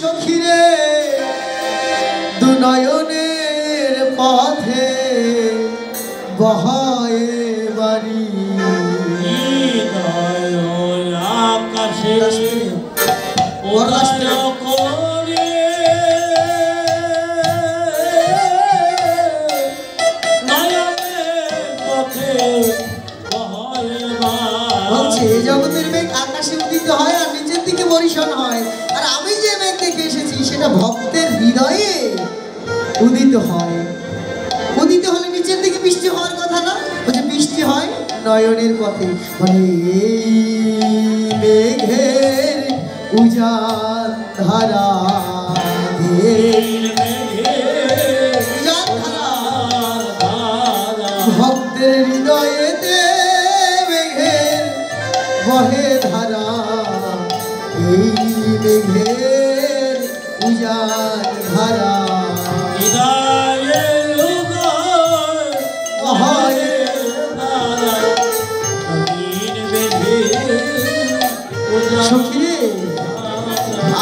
সখিরে দুনয়নের পথে বহায় বাড়ি আকাশে জগতের মেঘ আকাশে উদিত হয় আর নিচের দিকে বর্ষণ হয়, আর আমি যে মেঘ দেখে এসেছি সেটা ভক্তের হৃদয়ে উদিত হয়। উদিত হলে নিচের দিকে বৃষ্টি হওয়ার কথা না, বলছে বৃষ্টি হয় নয়নের পথে। মানে এই মেঘের উজান ধারা ভক্তের হৃদয়েতে মেঘের বহে ধারা, এই মেঘের উজান ধারা সখিরে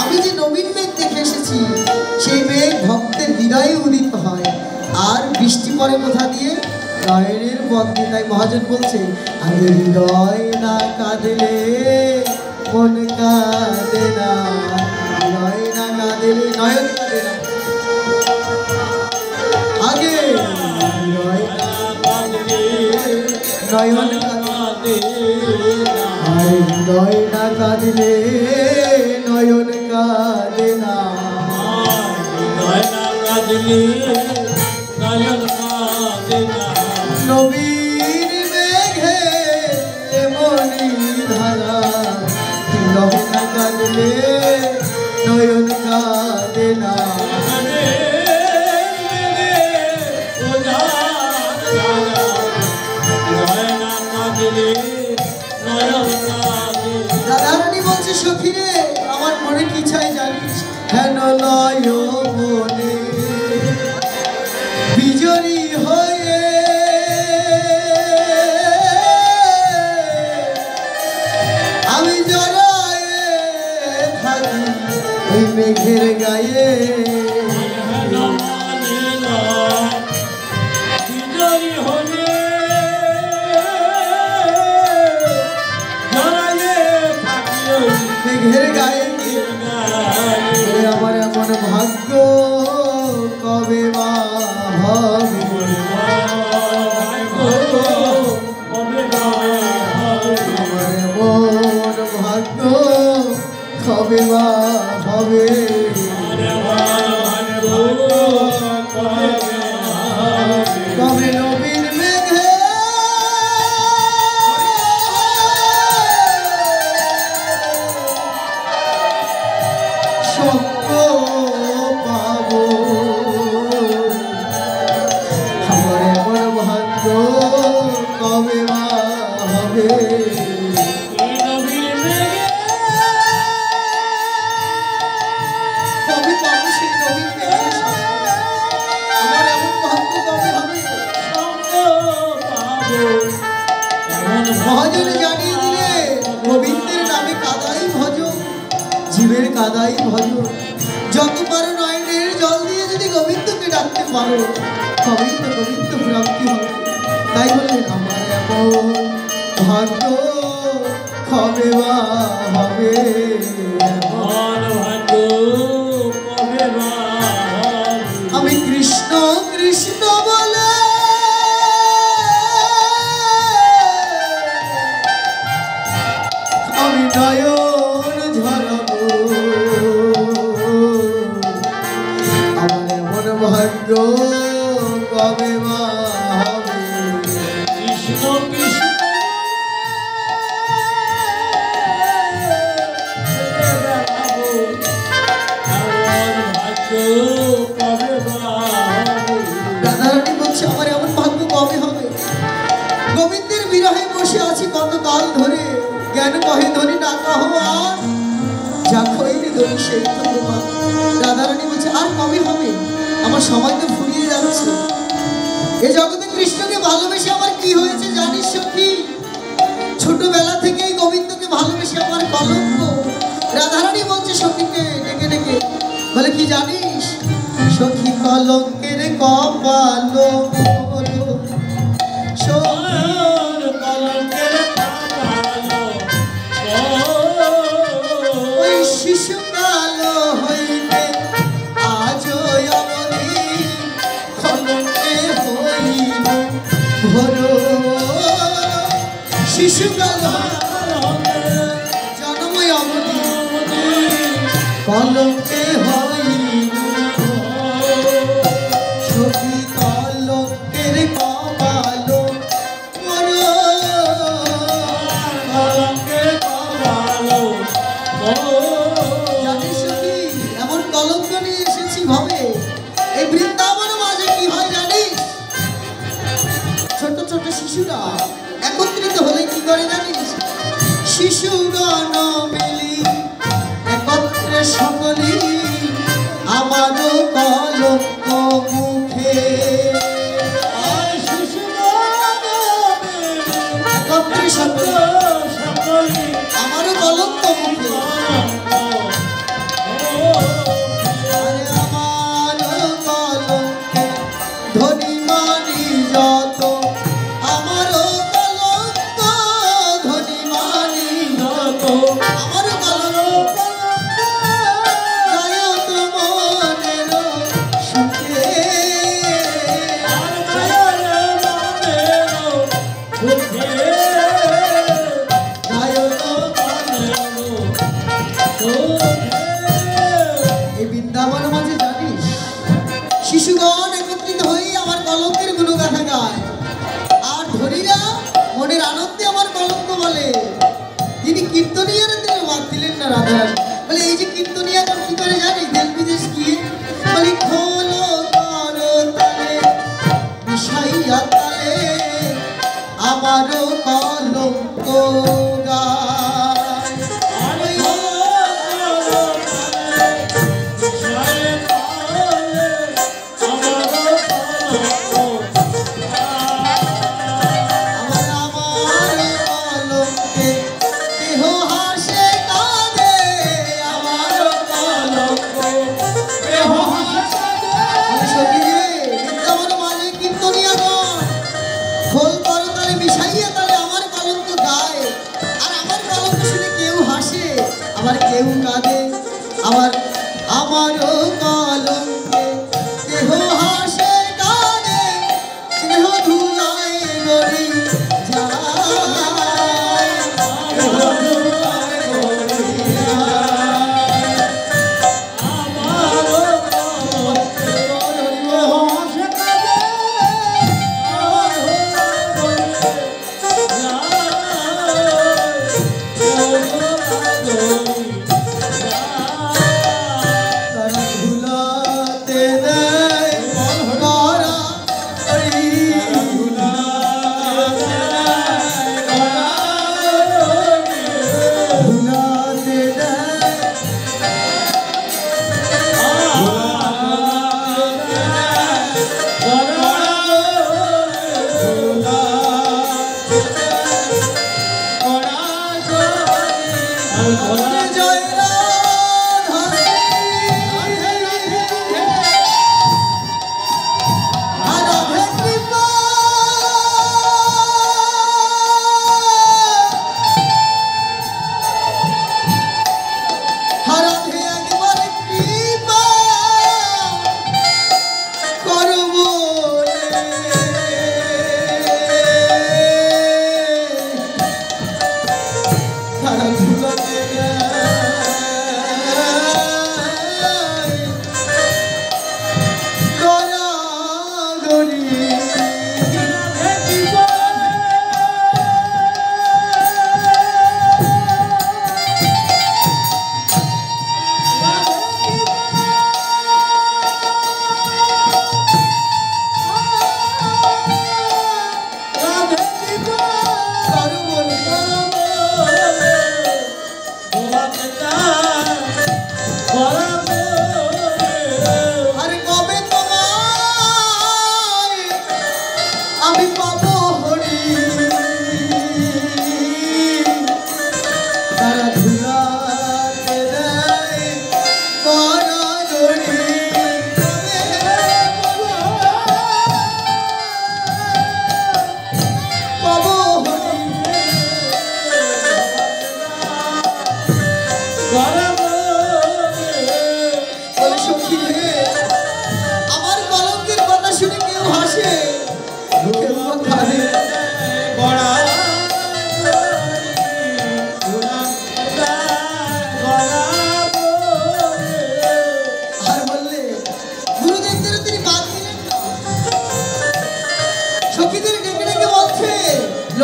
আমি যে নবীন মেঘ দেখে এসেছি সেই মেঘ ভক্তের হৃদয়ে উদিত হয় আর বৃষ্টি পড়ে কোথা দিয়ে? নয়নের পথে। তাই মহাজন বলছে আগে হৃদয় না কাঁদলে মন কাঁদে না, হৃদয় না কাঁদলে নয়ন কাঁদে না। আগে হৃদয় না কাঁদলে নয়ন কাঁদে, হৃদয় না কাঁদলে নয়ন কাঁদে না, হৃদয় না কাঁদলে নয়ন কাঁদে না। নবীর মেঘে মনি ধারা, হৃদয় না কাঁদলে নয়ন কাঁদে না। রাধারানী বলছে সখিরে আমার মনে কি চাই জানিস? হেন লয় মনে বিজয়ী হয়ে আমি জড়ায়ে থাকি ওই মেঘের গায়ে। মেঘের গায়ে আমার এমন ভাগ্য কবে বা হবে, আমার এমন ভাগ্য কবে বা হবে। কবে নবীন মেঘে সত্য পাবো, আমার এমন ভাগ্য কবে বা হবে। কবে পাবো সেই নবীন মেঘের সাথে? আমার এমন ভাগ্য কবে হবে? মহাজনে জানিয়ে দিলে গোবিন্দের নামে কাদাই ভজ, জীবের কাদাই ভজ। যত পারো নয়নের জল দিয়ে যদি গোবিন্দকে ডাকতে পারো তবেই তো গোবিন্দ প্রাপ্তি হবে। তাই বললেন আমার এমন ভাগ্য কবে বা হবে, আমি কৃষ্ণ কৃষ্ণ বলে আমি নয়ন ঝরাবো, আমার এমন ভাগ্য কবে বা হবে। কৃষ্ণ কৃষ্ণ রাধারানী বলছে আমার এমন ভাগ্য কবে হবে? গোবিন্দের বিরহে বসে আছি কত কাল ধরে, জ্ঞান কহে ধরি না কহ আর যা খইলে ধরি সেই তো তোমার। রাধারানী বলছে আর কবে হবে? আমার সময় তো ফুরিয়ে যাচ্ছে। এ জগতে কৃষ্ণকে ভালোবেসে আমার কি হয়েছে জানিস সখী? ছোটবেলা থেকেই গোবিন্দকে ভালোবেসে আমার কলঙ্ক। রাধারানী বলছে সখীকে ডেকে ডেকে বলে কি জানিস সখী কলঙ্কের কপাল ওই শিশুকাল হইতে আজ অবধি কলঙ্কে হইল ভোর শিশুকাল জন্মই অবধি কলঙ্কে হইল সখী কলঙ্কের কপাল জানিস কি এমন কলঙ্ক নিয়ে এসেছি ভাবে এই বৃন্দাবন মাঝে কি হয় জানিস ছোট ছোট শিশুরা একত্রিত হলে কি করে জানিস শিশুগণ মিলি একত্রে সকলি আমারও কলঙ্ক মুখে একত্রে সকলি আমারও কলঙ্ক মুখে আরে আমারও কলঙ্কে ধনী মানি যত আমারও কলঙ্ক ধনী মানি যত আমারও কলঙ্ক গায়ত মনের সুখে এই বৃন্দাবন মাঝে জানিস শিশুগণ একত্রিত হয়ে আমার কলঙ্কের গুণগাথা গায় আর ধনীরা মনের আনন্দে আমার কলঙ্ক বলে তিনি কীর্তনিয়ার তিনি বাদ দিলেন না রাধারানী বলে এই যে কীর্তনিয়াগণ কি করে জানি দেশ বিদেশ গিয়ে বলে খোলো করো তালে বিষাইয়া তালে আমারও কলঙ্ক গায় আমার কলঙ্কে কেহ হাসে কাঁদে আমার কলঙ্ক কেহ হাসে সখী রে বৃন্দাবন মাঝে কীর্তনিয়াগণ খোল করতালে মিশাইয়া তালে আমার কলঙ্ক গায় আর আমার কলঙ্ক শুনে কেউ হাসে আবার কেউ কাঁদে আবার আমারও কলঙ্কে কেহ হাসে কাঁদে কেহ ধুলায় গড়ি যায় কেহ ধুলায় গড়ি যায় আমারও কলঙ্কে কেহ হাসে কাঁদে তারা ধুলা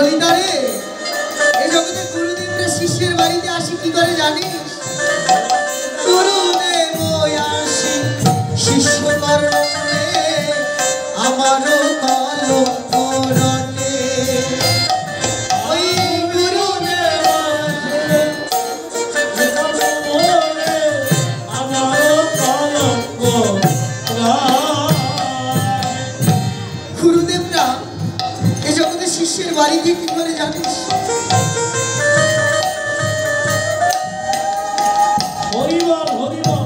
ললিতা রে, এই জগতে গুরুদেবরা শিষ্যের বাড়িতে আসি কি করে জানিস? গুরুদেব আসি শিষ্য করণে, আমারও কলঙ্ক রটে। ওই গুরুদেব গুরুদেবরা এই জগতে শিষ্যের বাড়িতে কি করে জানিস? হরিবল হরিবল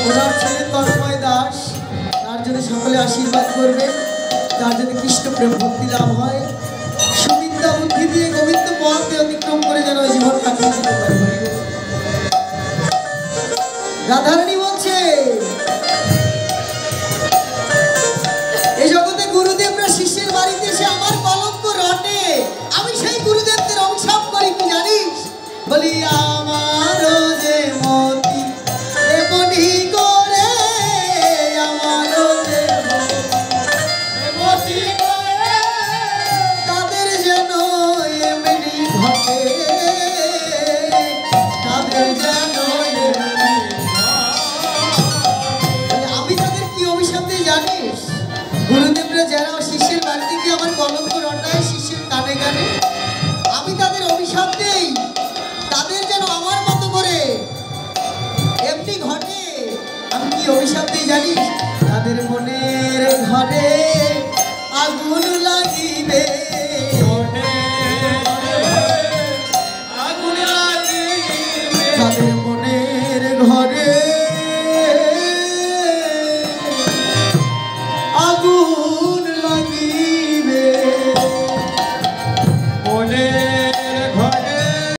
ওনার ছেলে তন্ময় দাস, তার জন্য সকলে আশীর্বাদ করবে, তার জন্য কৃষ্ণ প্রেম ভক্তি লাভ হয়। সুবিদ্যা বুদ্ধি দিয়ে গোবিন্দ পথে অতিক্রম করে যেন ওই জীবন কাটিয়ে দিতে পারে। রাধারানী বলছে এই জগতে গুরুদেবরা শিষ্যের বাড়িতে এসে আমার কলঙ্ক রটে, আমি সেই গুরুদেবদের অভিশাপ করি কি জানিস? বলি আমার যে মতি এমনি করে, আমার যে মতি করে, তাদের যেন এমনি ঘটে, তাদের যেন আমি তাদের কি অভিশাপ দিই জানিস? গুরুদেবরা যারা শিষ্যের বাড়িতে গিয়ে আমার কলঙ্ক রটায় শিষ্যের কানে কানে, আমি তাদের অভিশাপ দেই, তাদের যেন আমার মতো করে এমনি ঘটে। আমি কি অভিশাপ দিই জানিস? তাদের মনের ঘরে আগুন লাগিবে, আগুন লাগিবে, তাদের